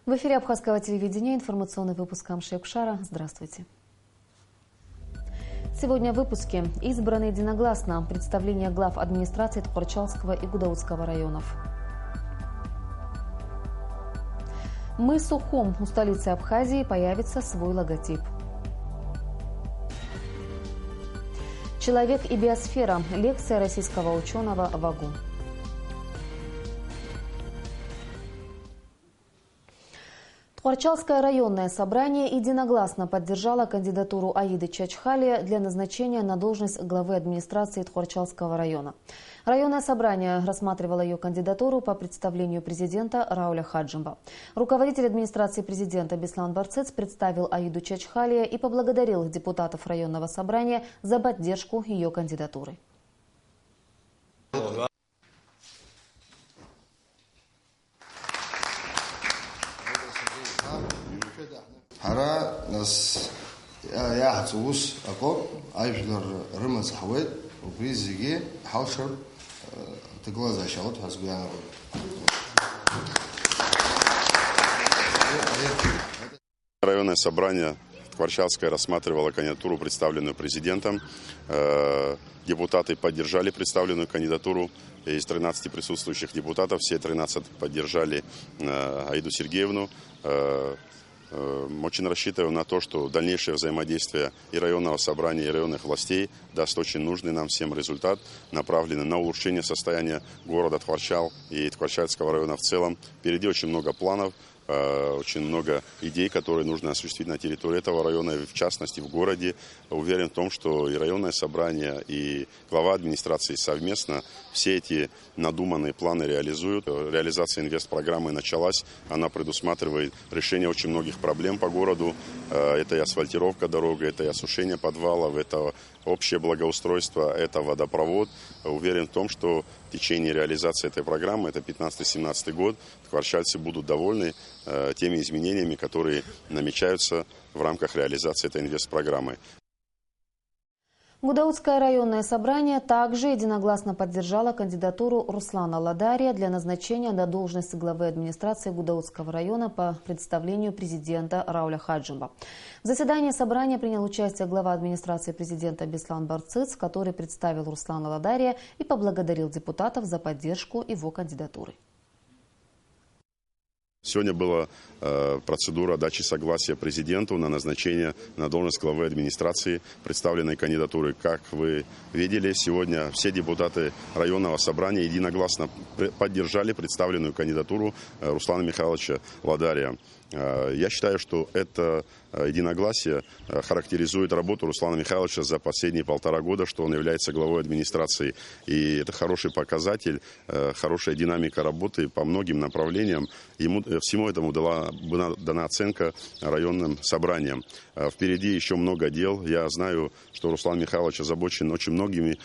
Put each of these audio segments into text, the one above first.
В эфире Абхазского телевидения информационный выпуск Амши-Кушара. Здравствуйте. Сегодня в выпуске. Избраны единогласно представление глав администрации Тхорчалского и Гудаутского районов. Мы Сухум. У столицы Абхазии появится свой логотип. Человек и биосфера. Лекция российского ученого Вагу. Тхорчалское районное собрание единогласно поддержало кандидатуру Аиды Чачхали для назначения на должность главы администрации Тхорчалского района. Районное собрание рассматривало ее кандидатуру по представлению президента Рауля Хаджимба. Руководитель администрации президента Беслан Барцец представил Аиду Чачхали и поблагодарил депутатов районного собрания за поддержку ее кандидатуры. Хара нас я хацус ако айжлар рымаз хавет убризиге хаушер теглаза шаут хазгуяна. Районное собрание Тхорчалское рассматривало кандидатуру, представленную президентом. Депутаты поддержали представленную кандидатуру. Из 13 присутствующих депутатов все 13 поддержали Аиду Сергеевну. Очень рассчитываем на то, что дальнейшее взаимодействие и районного собрания, и районных властей даст очень нужный нам всем результат, направленный на улучшение состояния города Тхорчал и Тхорчальского района в целом. Впереди очень много планов, очень много идей, которые нужно осуществить на территории этого района, и в частности в городе. Уверен в том, что и районное собрание, и глава администрации совместно все эти надуманные планы реализуют. Реализация инвестпрограммы началась, она предусматривает решение очень многих проблем по городу. Это и асфальтировка дороги, это и осушение подвалов, это общее благоустройство, это водопровод. Уверен в том, что в течение реализации этой программы, это 15-17 год, тхорчальцы будут довольны теми изменениями, которые намечаются в рамках реализации этой инвестпрограммы. Гудаутское районное собрание также единогласно поддержало кандидатуру Руслана Ладария для назначения на должность главы администрации Гудаутского района по представлению президента Рауля Хаджимба. В заседании собрания принял участие глава администрации президента Беслан Барцец, который представил Руслана Ладария и поблагодарил депутатов за поддержку его кандидатуры. Сегодня была процедура дачи согласия президенту на назначение на должность главы администрации представленной кандидатуры. Как вы видели, сегодня все депутаты районного собрания единогласно поддержали представленную кандидатуру Руслана Михайловича Ладария. Я считаю, что это единогласие характеризует работу Руслана Михайловича за последние 1,5 года, что он является главой администрации. И это хороший показатель, хорошая динамика работы по многим направлениям. Всему этому была дана оценка районным собраниям. Впереди еще много дел. Я знаю, что Руслан Михайлович озабочен очень многими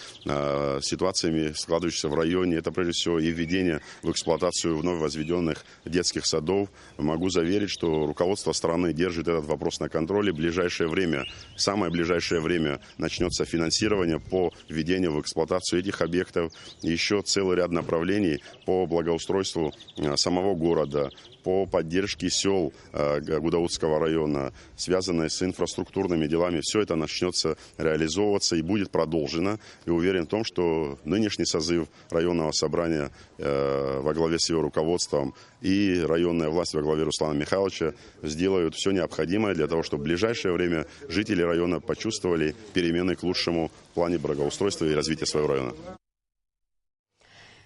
ситуациями, складывающимися в районе. Это прежде всего и введение в эксплуатацию вновь возведенных детских садов. Могу заверить, что руководство страны держит этот вопрос на контроле. В ближайшее время, самое ближайшее время начнется финансирование по введению в эксплуатацию этих объектов. И еще целый ряд направлений по благоустройству самого города, по поддержке сел Гудаутского района, связанные с инфраструктурными делами. Все это начнется реализовываться и будет продолжено. И уверен в том, что нынешний созыв районного собрания во главе с его руководством и районная власть во главе Руслана Михайловича сделают все необходимое для того, чтобы в ближайшее время жители района почувствовали перемены к лучшему в плане благоустройства и развития своего района.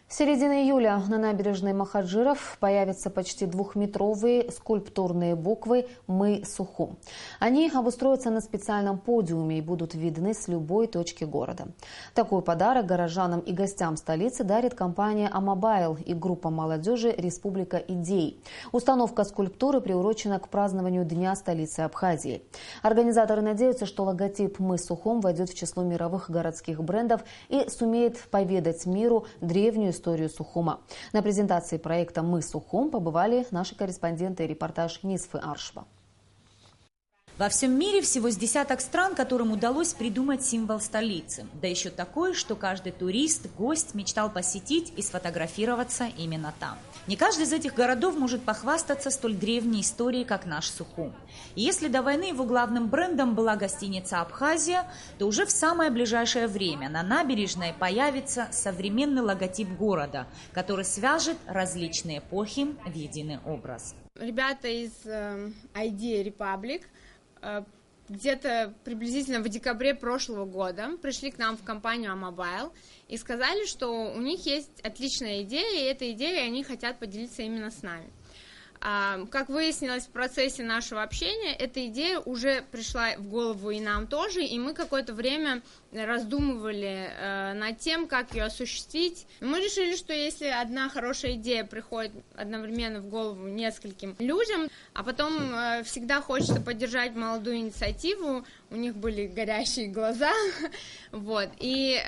В середине июля на набережной Махаджиров появятся почти 2-метровые скульптурные буквы «Мы Сухум». Они обустроятся на специальном подиуме и будут видны с любой точки города. Такой подарок горожанам и гостям столицы дарит компания «Амобайл» и группа молодежи «Республика идей». Установка скульптуры приурочена к празднованию Дня столицы Абхазии. Организаторы надеются, что логотип «Мы Сухум» войдет в число мировых городских брендов и сумеет поведать миру древнюю историю Сухума. На презентации проекта «Мы Сухум» побывали наши корреспонденты и репортаж Нисфы Аршба. Во всем мире всего с десяток стран, которым удалось придумать символ столицы. Да еще такой, что каждый турист, гость мечтал посетить и сфотографироваться именно там. Не каждый из этих городов может похвастаться столь древней историей, как наш Сухум. И если до войны его главным брендом была гостиница «Абхазия», то уже в самое ближайшее время на набережной появится современный логотип города, который свяжет различные эпохи в единый образ. Ребята из ID Republic где-то приблизительно в декабре прошлого года пришли к нам в компанию Amobile и сказали, что у них есть отличная идея, и этой идеей они хотят поделиться именно с нами. Как выяснилось в процессе нашего общения, эта идея уже пришла в голову и нам тоже, и мы какое-то время раздумывали над тем, как ее осуществить. Мы решили, что если одна хорошая идея приходит одновременно в голову нескольким людям, а потом всегда хочется поддержать молодую инициативу, у них были горящие глаза, вот, и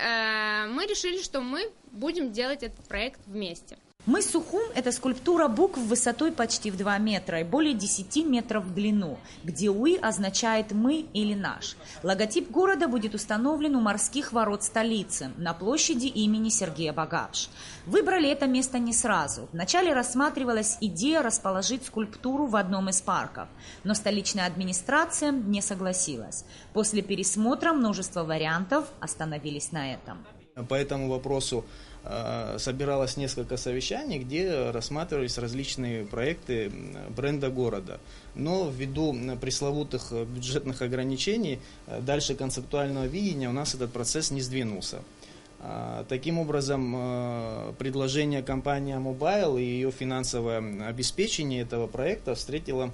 мы решили, что мы будем делать этот проект вместе. Мы Сухум – это скульптура букв высотой почти в 2 метра и более 10 метров в длину, где «уи» означает «мы» или «наш». Логотип города будет установлен у морских ворот столицы на площади имени Сергея Багапш. Выбрали это место не сразу. Вначале рассматривалась идея расположить скульптуру в одном из парков, но столичная администрация не согласилась. После пересмотра множества вариантов остановились на этом. По этому вопросу собиралось несколько совещаний, где рассматривались различные проекты бренда города. Но ввиду пресловутых бюджетных ограничений, дальше концептуального видения у нас этот процесс не сдвинулся. Таким образом, предложение компании Amobile и ее финансовое обеспечение этого проекта встретило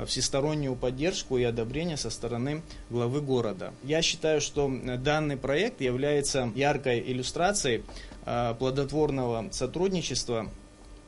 всестороннюю поддержку и одобрение со стороны главы города. Я считаю, что данный проект является яркой иллюстрацией плодотворного сотрудничества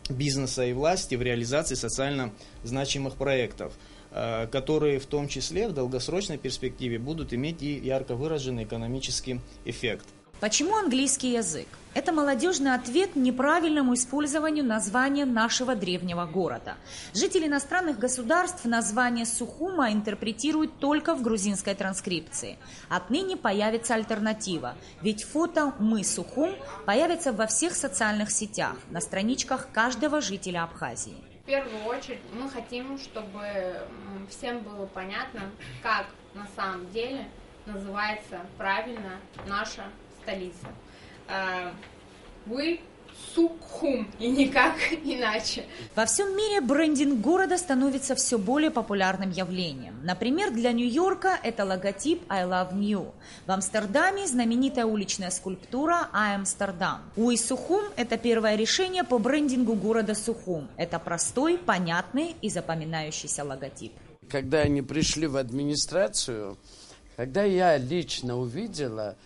бизнеса и власти в реализации социально значимых проектов, которые в том числе в долгосрочной перспективе будут иметь и ярко выраженный экономический эффект. Почему английский язык? Это молодежный ответ неправильному использованию названия нашего древнего города. Жители иностранных государств название Сухума интерпретируют только в грузинской транскрипции. Отныне появится альтернатива, ведь фото «Мы Сухум» появится во всех социальных сетях, на страничках каждого жителя Абхазии. В первую очередь мы хотим, чтобы всем было понятно, как на самом деле называется правильно наша столица. Вы Сухум, и никак иначе. Во всем мире брендинг города становится все более популярным явлением. Например, для Нью-Йорка это логотип I Love New. В Амстердаме знаменитая уличная скульптура I Amsterdam. Уи Сухум – это первое решение по брендингу города Сухум. Это простой, понятный и запоминающийся логотип. Когда они пришли в администрацию, когда я лично увидела,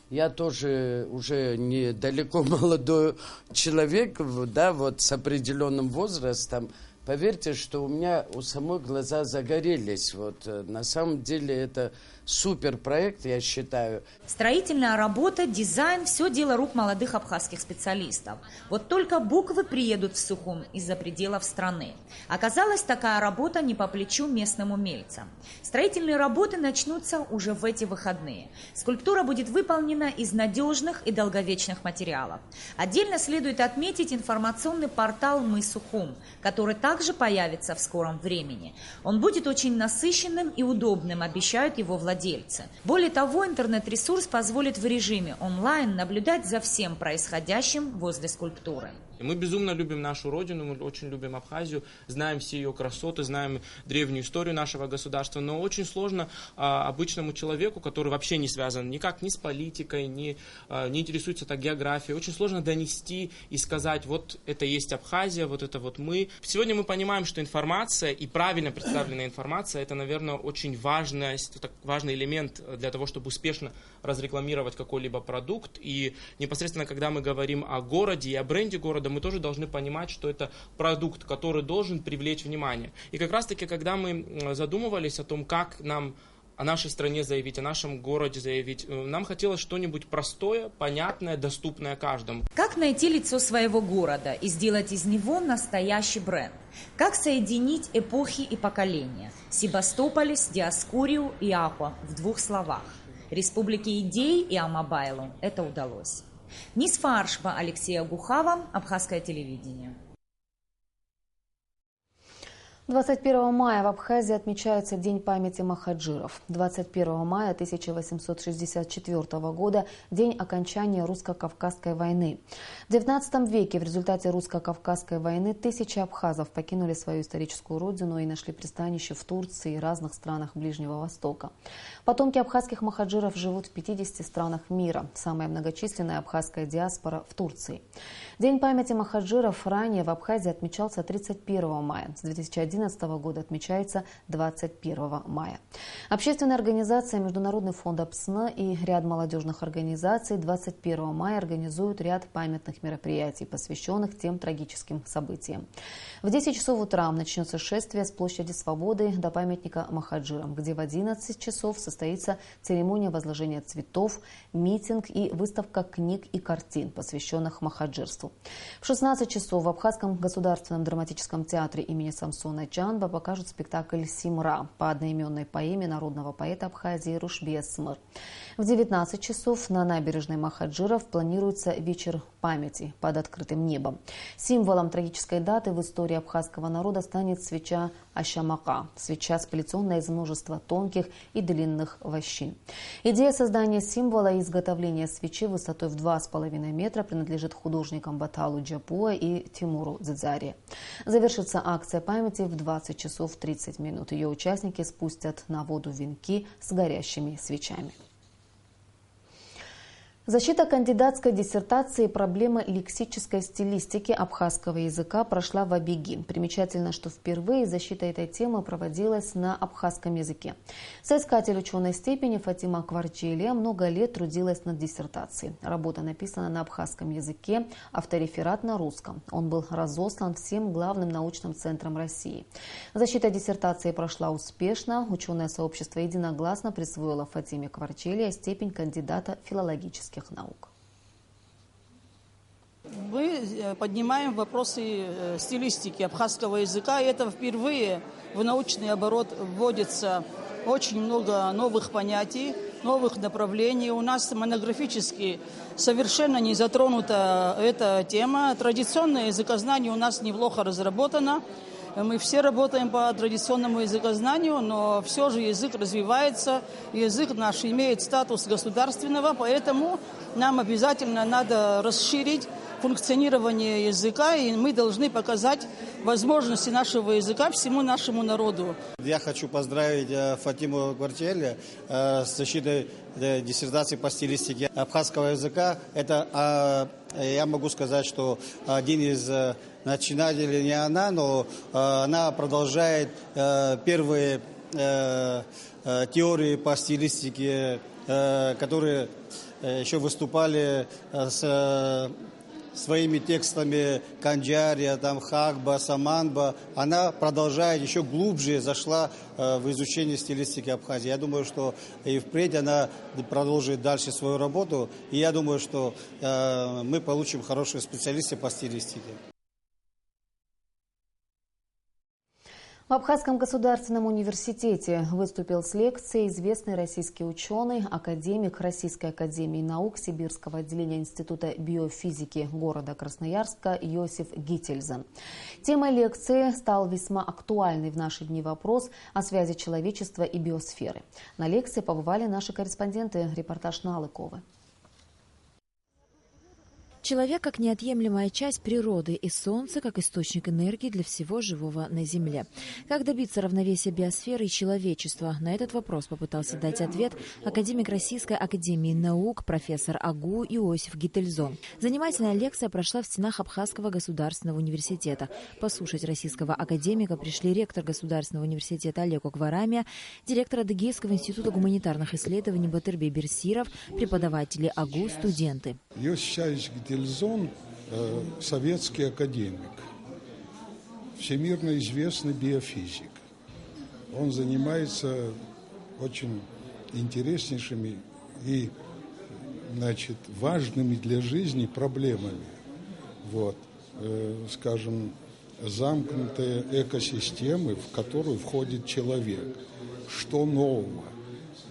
я тоже уже недалеко молодой человек, да, вот с определенным возрастом. Поверьте, что у меня у самой глаза загорелись. Вот, на самом деле это супер проект, я считаю. Строительная работа, дизайн – все дело рук молодых абхазских специалистов. Вот только буквы приедут в Сухум из-за пределов страны. Оказалось, такая работа не по плечу местным умельцам. Строительные работы начнутся уже в эти выходные. Скульптура будет выполнена из надежных и долговечных материалов. Отдельно следует отметить информационный портал «Мы Сухум», который также появится в скором времени. Он будет очень насыщенным и удобным, обещают его владельцы. Более того, интернет-ресурс позволит в режиме онлайн наблюдать за всем происходящим возле скульптуры. Мы безумно любим нашу родину, мы очень любим Абхазию, знаем все ее красоты, знаем древнюю историю нашего государства, но очень сложно обычному человеку, который вообще не связан никак ни с политикой, не интересуется так географией, очень сложно донести и сказать, вот это есть Абхазия, вот это вот мы. Сегодня мы понимаем, что информация и правильно представленная информация, это, наверное, очень важный элемент для того, чтобы успешно разрекламировать какой-либо продукт. И непосредственно, когда мы говорим о городе и о бренде города, мы тоже должны понимать, что это продукт, который должен привлечь внимание. И как раз-таки, когда мы задумывались о том, как нам о нашей стране заявить, о нашем городе заявить. Нам хотелось что-нибудь простое, понятное, доступное каждому. Как найти лицо своего города и сделать из него настоящий бренд? Как соединить эпохи и поколения? Севастополис, Диаскурию и Ахуа в 2 словах. Республике идей и Амобайлу это удалось. Низ Фаршба, Алексея Гухава, Абхазское телевидение. 21 мая в Абхазии отмечается День памяти махаджиров. 21 мая 1864 года – день окончания русско-кавказской войны. В XIX веке в результате русско-кавказской войны тысячи абхазов покинули свою историческую родину и нашли пристанище в Турции и разных странах Ближнего Востока. Потомки абхазских махаджиров живут в 50 странах мира. Самая многочисленная абхазская диаспора в Турции. День памяти махаджиров ранее в Абхазии отмечался 31 мая. С 2011 года отмечается 21 мая. Общественная организация Международный фонд АПСН и ряд молодежных организаций 21 мая организуют ряд памятных мероприятий, посвященных тем трагическим событиям. В 10 часов утра начнется шествие с площади Свободы до памятника махаджирам, где в 11 часов состоится церемония возложения цветов, митинг и выставка книг и картин, посвященных махаджирству. В 16 часов в Абхазском государственном драматическом театре имени Самсона Чанба покажут спектакль «Симра» по одноименной поэме народного поэта Абхазии Рушбия Смыр. В 19 часов на набережной Махаджиров планируется вечер памяти под открытым небом. Символом трагической даты в истории абхазского народа станет свеча Ащамака, свеча, сплетенная из множества тонких и длинных вощин. Идея создания символа и изготовления свечи высотой в 2,5 метра принадлежит художникам Баталу Джапуа и Тимуру Дзидзаре. Завершится акция памяти в 20 часов 30 минут. Ее участники спустят на воду венки с горящими свечами. Защита кандидатской диссертации «Проблемы лексической стилистики абхазского языка» прошла в Абиги. Примечательно, что впервые защита этой темы проводилась на абхазском языке. Соискатель ученой степени Фатима Кварчелия много лет трудилась над диссертацией. Работа написана на абхазском языке, автореферат на русском. Он был разослан всем главным научным центрам России. Защита диссертации прошла успешно. Ученое сообщество единогласно присвоило Фатиме Кварчелия степень кандидата филологических наук. Мы поднимаем вопросы стилистики абхазского языка. И это впервые в научный оборот вводится очень много новых понятий, новых направлений. У нас монографически совершенно не затронута эта тема. Традиционное языкознание у нас неплохо разработано. Мы все работаем по традиционному языкознанию, но все же язык развивается, язык наш имеет статус государственного, поэтому нам обязательно надо расширить функционирование языка, и мы должны показать возможности нашего языка всему нашему народу. Я хочу поздравить Фатиму Кварчелия с защитой диссертации по стилистике абхазского языка. Это, я могу сказать, что один из начинателей, не она, но она продолжает первые теории по стилистике, которые еще выступали с своими текстами Канджария, там, Хагба, Саманба. Она продолжает, еще глубже зашла в изучение стилистики Абхазии. Я думаю, что и впредь она продолжит дальше свою работу. И я думаю, что мы получим хороших специалистов по стилистике. В Абхазском государственном университете выступил с лекцией известный российский ученый, академик Российской академии наук Сибирского отделения Института биофизики города Красноярска Йосиф Гительзен. Темой лекции стал весьма актуальный в наши дни вопрос о связи человечества и биосферы. На лекции побывали наши корреспонденты. Репортаж Налыковы. Человек как неотъемлемая часть природы и Солнце как источник энергии для всего живого на Земле. Как добиться равновесия биосферы и человечества? На этот вопрос попытался дать ответ академик Российской академии наук, профессор АГУ Иосиф Гительзен. Занимательная лекция прошла в стенах Абхазского государственного университета. Послушать российского академика пришли ректор Государственного университета Олег Окварамия, директор Адыгейского института гуманитарных исследований Батырбей Берсиров, преподаватели АГУ, студенты. Гительзен – советский академик, всемирно известный биофизик. Он занимается очень интереснейшими и, значит, важными для жизни проблемами. Вот, скажем, замкнутые экосистемы, в которую входит человек. Что нового?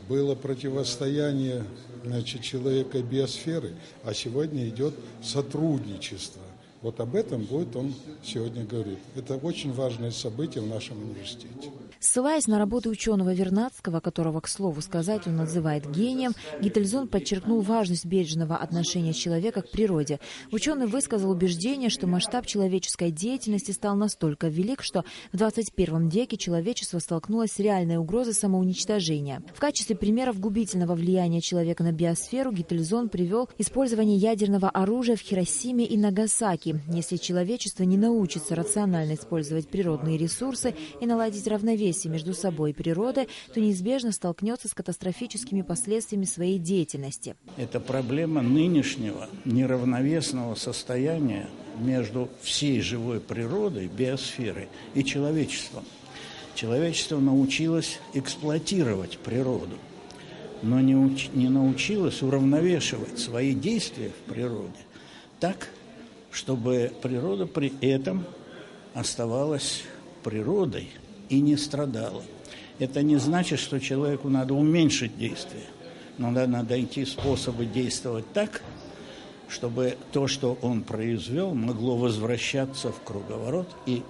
Было противостояние, значит, человека и биосферы, а сегодня идет сотрудничество. Вот об этом будет он сегодня говорить. Это очень важное событие в нашем университете. Ссылаясь на работы ученого Вернадского, которого, к слову сказать, он называет гением, Гительзон подчеркнул важность бережного отношения человека к природе. Ученый высказал убеждение, что масштаб человеческой деятельности стал настолько велик, что в 21 веке человечество столкнулось с реальной угрозой самоуничтожения. В качестве примеров губительного влияния человека на биосферу Гительзон привел использование ядерного оружия в Хиросиме и Нагасаки. Если человечество не научится рационально использовать природные ресурсы и наладить равновесие между собой и природой, то неизбежно столкнется с катастрофическими последствиями своей деятельности. Это проблема нынешнего неравновесного состояния между всей живой природой, биосферой и человечеством. Человечество научилось эксплуатировать природу, но не научилось уравновешивать свои действия в природе так, чтобы природа при этом оставалась природой и не страдала. Это не значит, что человеку надо уменьшить действия, но надо найти способы действовать так, чтобы то, что он произвел, могло возвращаться в круговорот и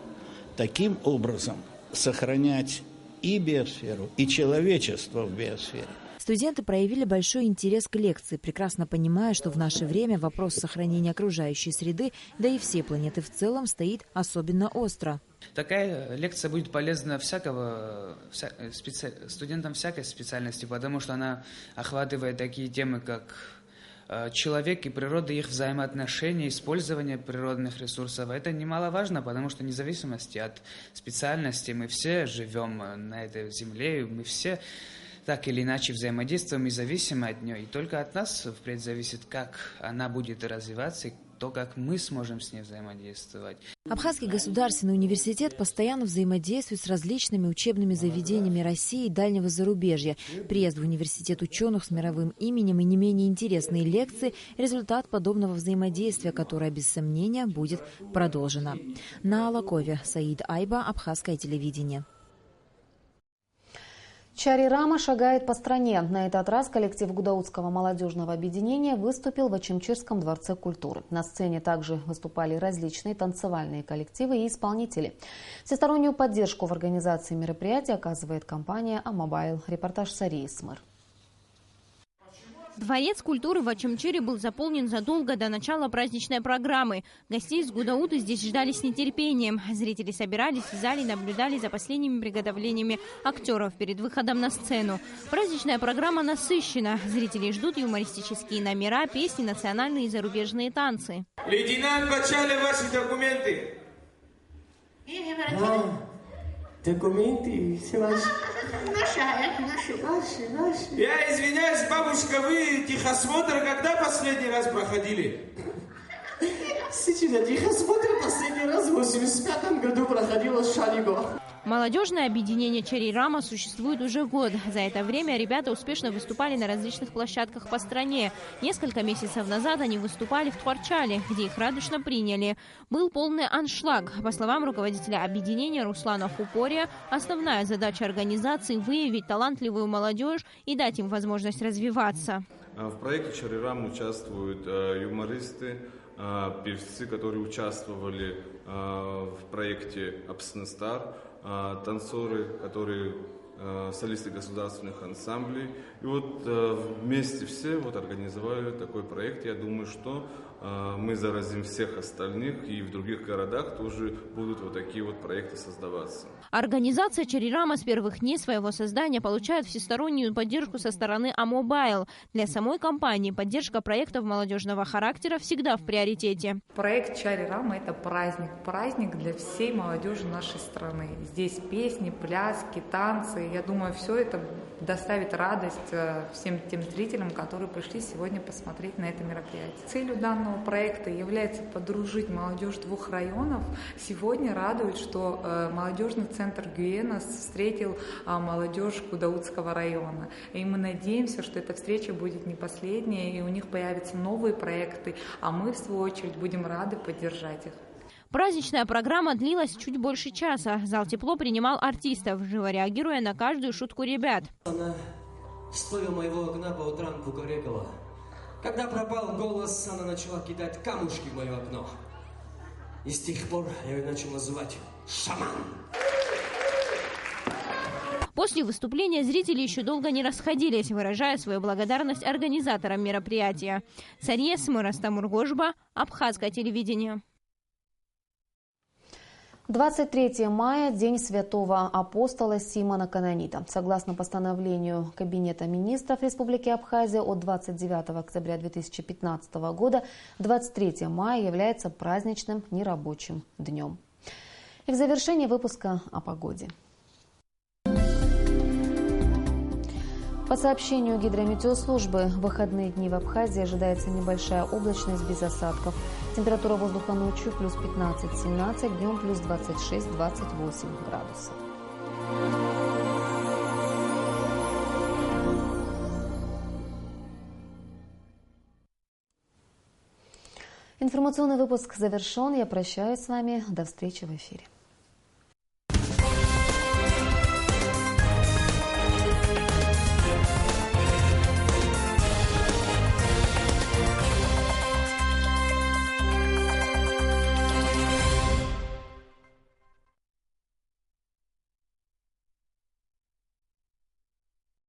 таким образом сохранять и биосферу, и человечество в биосфере. Студенты проявили большой интерес к лекции, прекрасно понимая, что в наше время вопрос сохранения окружающей среды, да и всей планеты в целом, стоит особенно остро. Такая лекция будет полезна студентам всякой специальности, потому что она охватывает такие темы, как человек и природа, их взаимоотношения, использование природных ресурсов. Это немаловажно, потому что вне зависимости от специальности мы все живем на этой земле, мы все так или иначе взаимодействуем и зависимы от нее. И только от нас впредь зависит, как она будет развиваться и то, как мы сможем с ней взаимодействовать. Абхазский государственный университет постоянно взаимодействует с различными учебными заведениями России и дальнего зарубежья. Приезд в университет ученых с мировым именем и не менее интересные лекции – результат подобного взаимодействия, которое, без сомнения, будет продолжено. На Алакове, Саид Айба, Абхазское телевидение. Чари-Рама шагает по стране. На этот раз коллектив Гудаутского молодежного объединения выступил в Очимчирском дворце культуры. На сцене также выступали различные танцевальные коллективы и исполнители. Всестороннюю поддержку в организации мероприятия оказывает компания «Амобайл». Репортаж Сарии Смыр. Дворец культуры в Очимчире был заполнен задолго до начала праздничной программы. Гостей из Гудаута здесь ждали с нетерпением. Зрители собирались в зале и наблюдали за последними приготовлениями актеров перед выходом на сцену. Праздничная программа насыщена. Зрители ждут юмористические номера, песни, национальные и зарубежные танцы. Лейтенант, почали ваши документы. Документы все ваши. Наши. Я извиняюсь, бабушка, вы техосмотр когда последний раз проходили? Сейчас техосмотр последний раз в 1985 году проходила в Шалиго. Молодежное объединение Чари-Рама существует уже год. За это время ребята успешно выступали на различных площадках по стране. Несколько месяцев назад они выступали в Тхварчале, где их радушно приняли. Был полный аншлаг. По словам руководителя объединения Руслана Хупория, основная задача организации – выявить талантливую молодежь и дать им возможность развиваться. В проекте Чари-Рама участвуют юмористы, певцы, которые участвовали в проекте «Абснестар», танцоры, которые солисты государственных ансамблей. И вот вместе все организовали такой проект. Я думаю, что мы заразим всех остальных, и в других городах тоже будут вот такие вот проекты создаваться. Организация Чари-Рама с первых дней своего создания получает всестороннюю поддержку со стороны Амобайл. Для самой компании поддержка проектов молодежного характера всегда в приоритете. Проект Чари-Рама – это праздник для всей молодежи нашей страны. Здесь песни, пляски, танцы. Я думаю, все это доставит радость всем тем зрителям, которые пришли сегодня посмотреть на это мероприятие. Целью данного данного проекта является подружить молодежь двух районов, сегодня радует, что молодежный центр Гуенос встретил молодежь Гудаутского района. И мы надеемся, что эта встреча будет не последняя, и у них появятся новые проекты, а мы, в свою очередь, будем рады поддержать их. Праздничная программа длилась чуть больше часа. Зал тепло принимал артистов, живо реагируя на каждую шутку ребят. Она стоя моего окна по утрам кукарекала. Когда пропал голос, она начала кидать камушки в мое окно. И с тех пор я ее начал называть шаман. После выступления зрители еще долго не расходились, выражая свою благодарность организаторам мероприятия. Сарье Смырастамургожба, Абхазское телевидение. 23 мая – День святого апостола Симона Канонита. Согласно постановлению Кабинета министров Республики Абхазия от 29 октября 2015 года, 23 мая является праздничным нерабочим днем. И в завершении выпуска о погоде. По сообщению гидрометеослужбы, в выходные дни в Абхазии ожидается небольшая облачность без осадков. Температура воздуха ночью плюс 15-17, днем плюс 26-28 градусов. Информационный выпуск завершен. Я прощаюсь с вами. До встречи в эфире.